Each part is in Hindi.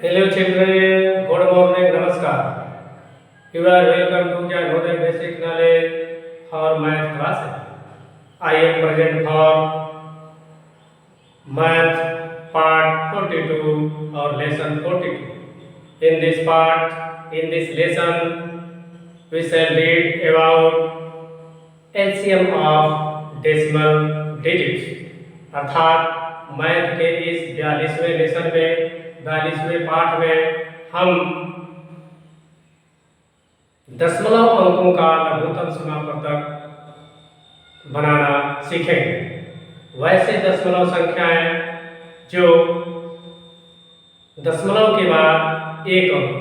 Hello children, good morning, namaskar. You are welcome to Janoday Basic Knowledge for Math class. I am present for Math Part 42 or Lesson 42. In this lesson, we shall read about LCM of decimal digits. अर्थात मैथ के इस 42वें लेसन में 42वें पाठ में हम दशमलव अंकों का लघुत्तम सीमा पत्रक बनाना सीखेंगे। वैसे दशमलव संख्याएं जो दशमलव के बाद एक अंक,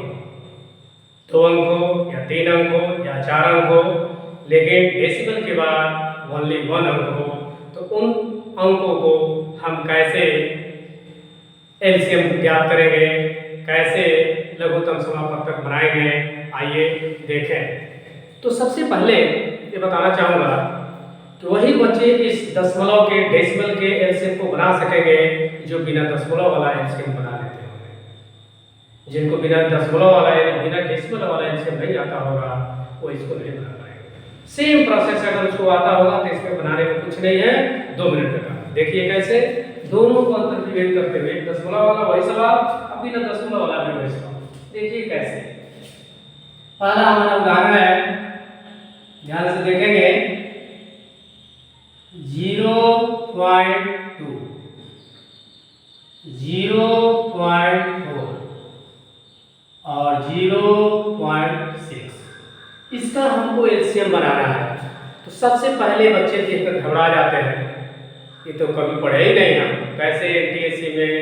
2 अंकों या 3 अंकों या 4 अंक हो, लेकिन डेसिमल के बाद ओनली 1 अंक हो, तो उन अंकों को हम कैसे एलसीएम ज्ञात करेंगे, कैसे लघुत्तम सीमा पत्रक बनाएंगे, आइए देखें। तो सबसे पहले ये बताना चाहूँगा कि वही बच्चे इस दशमलव के डेसिमल के एलसीएम को बना सकेंगे जो बिना दशमलव वाला एलसीएम बना लेते होंगे। जिनको बिना दशमलव वाला यानी बिना डेसिमल वाला एलसीएम नहीं आता होगा वो इसको नहीं बना पाएंगे। सेम प्रोसेस अगर उसको आता होगा तो इसमें बनाने में कुछ नहीं है, 2 मिनट का काम। देखिए कैसे दोनों को अंतर विभेद करते हुए दशमलव वाला वही सवाल, अब बिना दशमलव वाला भी वही सवाल। देखिए कैसे। पहला हमारा उदाहरण है, ध्यान से देखेंगे, 0.2, 0.4 और 0.6। इसका हमको एलसीएम बनाना है। तो सबसे पहले बच्चे देखकर घबरा जाते हैं, ये तो कभी पढ़े ही नहीं हम। कैसे एनटीएससी में,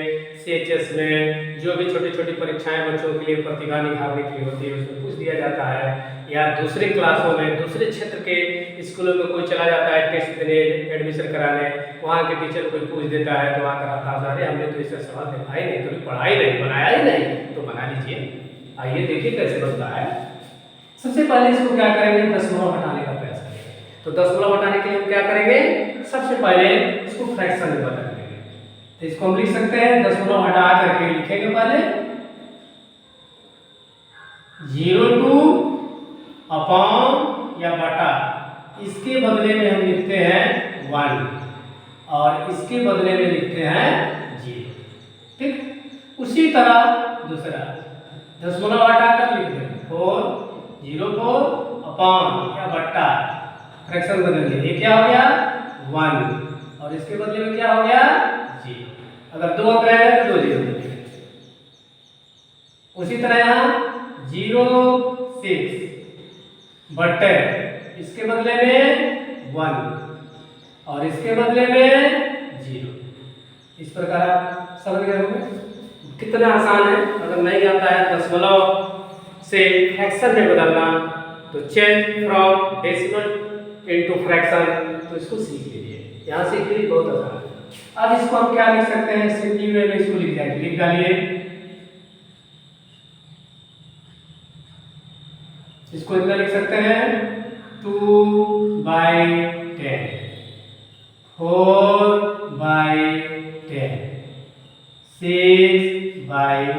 सीएचएस में जो भी छोटी छोटी परीक्षाएं बच्चों के लिए प्रतिभा निखारने के लिए होती है उसमें पूछ दिया जाता है, या दूसरे क्लासों में दूसरे क्षेत्र के स्कूलों में कोई चला जाता है टेस्ट देने, एडमिशन कराने, वहाँ के टीचर कोई पूछ देता है तो आकर आता है, अरे हमने तो इससे सवाल देखा ही नहीं, कभी पढ़ा ही नहीं, बनाया ही नहीं, तो बना लीजिए। आइए देखिए कैसे बनता है। सबसे पहले इसको क्या करेंगे, दशमलव हटाने का प्रयास करेंगे। तो दशमलव हटाने के लिए हम क्या करेंगे, सबसे पहले इसको फ्रैक्शन में बदल देंगे। तो इसको हम लिख सकते हैं, दशमलव हटा करके लिखेंगे पहले 0.2 अपॉन या बटा, इसके बदले में हम लिखते हैं 1 और इसके बदले में लिखते हैं 0। ठीक, उसी तरह दूसरा दशमलव हटा कर लिख देंगे 0.4 अपॉन या बट्टा, फ्रैक्शन बदल दिए, ये क्या हो गया 1 और इसके बदले में क्या हो गया 0। अगर 2 अंक रहेगा तो 2 0 हो जाएगा। उसी तरह यहाँ 0.6 बट्टे, इसके बदले में 1 और इसके बदले में 0। इस प्रकार आप समझ गए होंगे कितना आसान है। अगर नहीं आता है दशमलव से फ्रैक्शन में बदलना तो change from decimal into fraction, तो इसको सीख लीजिए, यहाँ सीख लीजिए, बहुत आसान है। अब इसको हम क्या लिख सकते हैं, सिंपली वे में इसको लिख जाएंगे, लिख डालिए, इसको इतना लिख सकते हैं 2/10, 4/10, 6/10।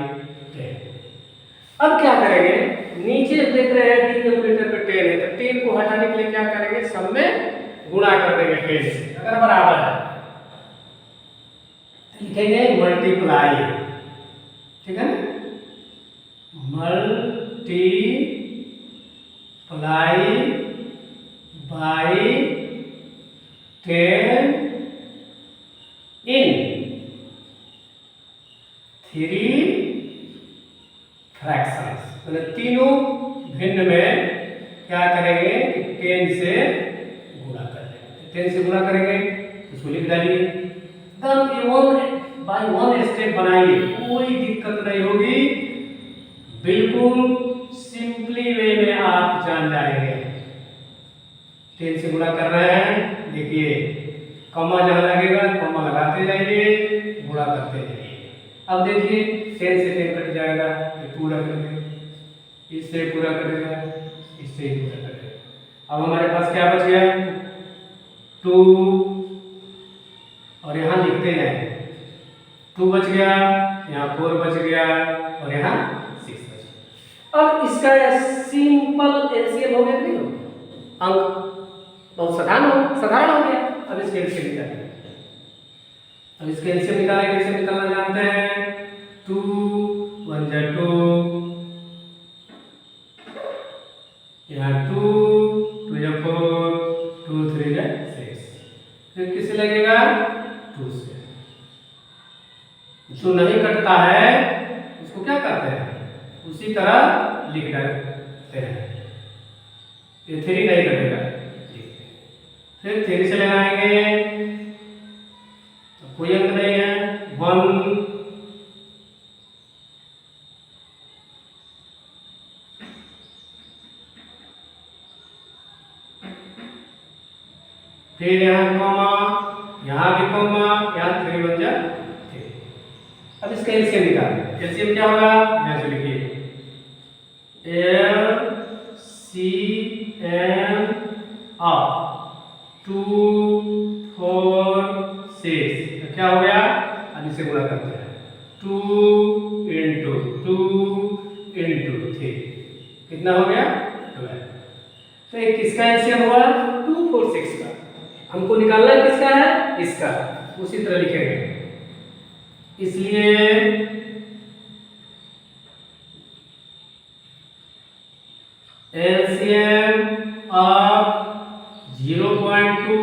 अब क्या करेंगे, नीचे देख रहे हैं डिनोमिनेटर पे 10 है, तो 10 को हटाने के लिए क्या करेंगे, सब में गुणा कर देंगे 10 से, अगर बराबर है तो लिखेंगे मल्टीप्लाई, ठीक है ना, मल्टीप्लाई बाई 10 इन 3 फ्रैक्शंस, मतलब तीनों भिन्न में क्या करेंगे कि 10 से गुणा कर देंगे। 10 से गुणा करेंगे, इसको लिख डालिए, एकदम वन बाय वन स्टेप बनाइए, कोई दिक्कत नहीं होगी, बिल्कुल सिंपली वे में आप जान जाएंगे। 10 से गुणा कर रहे हैं, देखिए कॉमा जहां लगेगा कॉमा लगाते जाइए, गुणा करते जाइए। अब देखिए 10 से 10 कट जाएगा, ये पूरा कर देंगे, इससे पूरा करेगा, इससे ही पूरा करेगा। अब हमारे पास क्या बच गया 2 और यहाँ लिखते हैं 2 बच गया, यहाँ 4 बच गया और इसका सिंपल एलसीएम हो गया नहीं हो, अंक बहुत साधारण हो गया। अब इसके एलसीएम निकालेंगे। अब इसके एलसीएम निकालेंगे, कैसे निकालना जानते हैं। 2 1 जा 2, यहाँ 2 2 जा 4, 2 3 जा 6, फिर किससे लगेगा 2 से। जो नहीं कटता है उसको क्या करते हैं, उसी तरह लिख देते हैं। ये 3 नहीं कटेगा, फिर 3 से लगाएंगे तो कोई अंक नहीं है। 1 फिर यहाँ कॉमा, यहाँ भी कॉमा, यहाँ 3 बन जा 3। अब इसका एलसीएम निकालें। एलसीएम क्या होगा, यहाँ से लिखिए LCM ऑफ 2 4 6 तो क्या हो गया। अब इसे गुणा करते हैं 2 × 2 × 3 कितना हो गया 12। तो एक किसका एलसीएम हुआ 2 4 6 का। हमको निकालना किसका है, इसका। उसी तरह लिखेंगे, इसलिए LCM of 0.2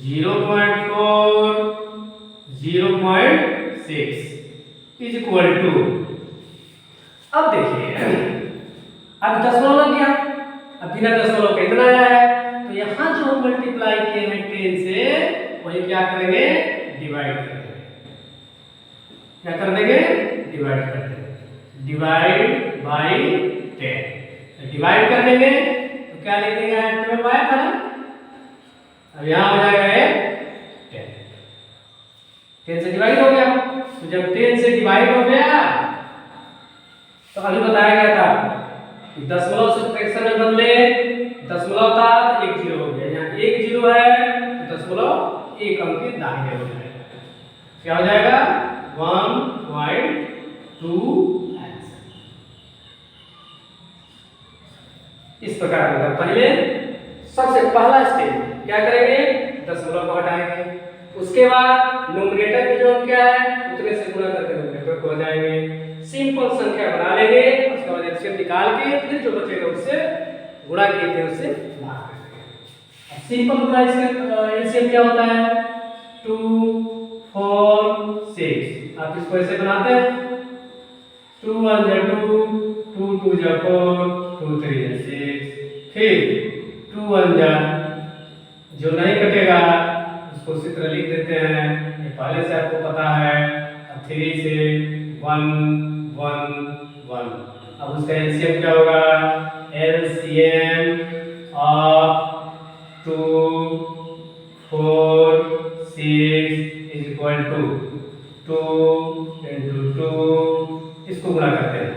0.4 0.6 is equal to. अब देखिए अब दशमलव लग गया। अब बिना दशमलव के इतना आया है, तो यहाँ जो हम मल्टीप्लाई किए हैं 10 से, वही क्या करेंगे डिवाइड कर देंगे। क्या कर देंगे डिवाइड कर देंगे। डिवाइड बाई 10 डिवाइड कर देंगे तो क्या लिख देंगे 12 आया था ना। अब यहाँ हो जाएगा 10 से डिवाइड हो गया। तो जब 10 से डिवाइड हो गया तो अभी बताया गया था कि दशमलव से फ्रैक्शन में बदले। दशमलव था तो 1 0 हो गया, यहाँ 1 0 है तो दशमलव 1 अंक के दाहिने हो जाएगा। क्या हो जाएगा 1.2 इस प्रकार होगा। पहले सबसे पहला स्टेप क्या करेंगे, दशमलव को हटाएंगे। उसके बाद नोमिनेटर की जो क्या है उतने से गुणा करके नोमिनेटर को हटाएंगे। सिंपल संख्या बना लेंगे, उसके बाद एलसीएम निकाल के फिर जो बचेगा उससे गुणा किए थे उससे भाग देंगे। सिंपल गुणा इसका एलसीएम क्या होता है 2 4 6। आप इसको ऐसे बनाते हैं 2 1 जा 2, 2 2 जा 4, 2 3 जा 6, फिर 2 1 जा, जो नहीं कटेगा उसको उसी तरह लिख देते हैं। ये पहले से आपको पता है। अब 3 से 1 1 1। अब उसका एलसीएम क्या होगा, LCM of 2 4 6 is equal to 2 × 2, इसको गुणा करते हैं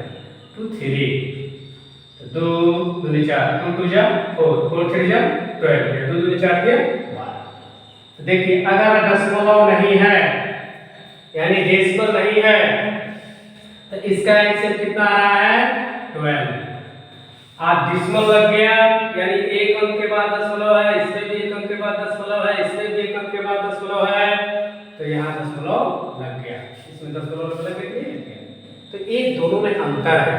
2 3 तो 2 2 4, 2 2 जा 4, 4 3 जा 12, 2 2 4 दिया 12। तो देखिए अगर दशमलव नहीं है यानी डेसिमल नहीं है तो इसका एलसीएम कितना आ रहा है 12। आप डिस्मल लग गया यानी 1 अंक के बाद दशमलव है, इसमें भी 1 अंक के बाद दशमलव है, इसमें भी 1 अंक के बाद दशमलव है, तो यहाँ दशमलव लग गया, इसमें दशमलव लग गया। तो ये दोनों में अंतर है।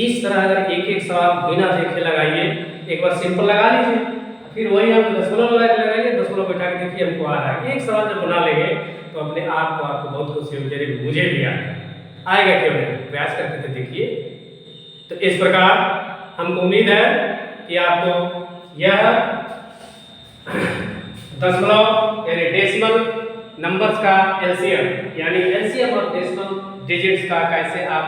इस तरह अगर एक एक सवाल बिना देखे लगाइए, एक बार सिंपल लगा लीजिए, फिर वही आप दशमलव लगा के लगाइए, दशमलव बैठा के देखिए हमको आ रहा है। एक सवाल जब बना लेंगे तो अपने आप को आपको बहुत खुशी होगी, मुझे भी आएगा क्यों नहीं, प्रयास करके तो देखिए। तो इस प्रकार हमको उम्मीद है कि आपको यह दशमलव यानी डेसिमल नंबर्स का एलसीएम यानी एलसीएम और डेसिमल डिजिट्स का कैसे आप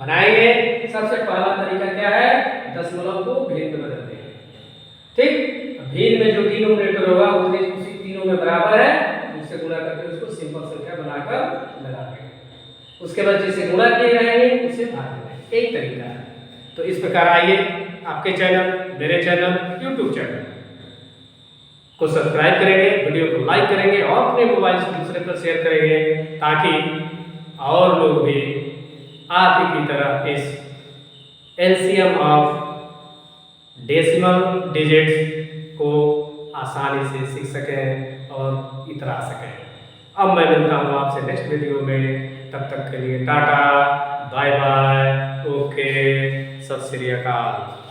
बनाएंगे। सबसे पहला तरीका क्या है, दशमलव को भिन्न में बदल देंगे। ठीक, भिन्न में जो डिनोमिनेटर होगा उतने उसी तीनों में बराबर है, उससे गुणा करके उसको सिंपल संख्या बनाकर लगा देंगे। उसके बाद जिसे गुणा किए रहेंगे उसे भाग देंगे। एक तरीका है। तो इस प्रकार आइए आपके चैनल, मेरे चैनल, YouTube चैनल को सब्सक्राइब करेंगे, वीडियो को लाइक करेंगे और अपने मोबाइल से दूसरे पर शेयर करेंगे ताकि और लोग भी आप ही की तरह इस एलसीएम ऑफ डेसिमल डिजिट्स को आसानी से सीख सकें और इतरा सकें। अब मैं मिलता हूँ आपसे नेक्स्ट वीडियो में, तब तक के लिए टाटा बाय बाय, ओके, सत श्री अकाल।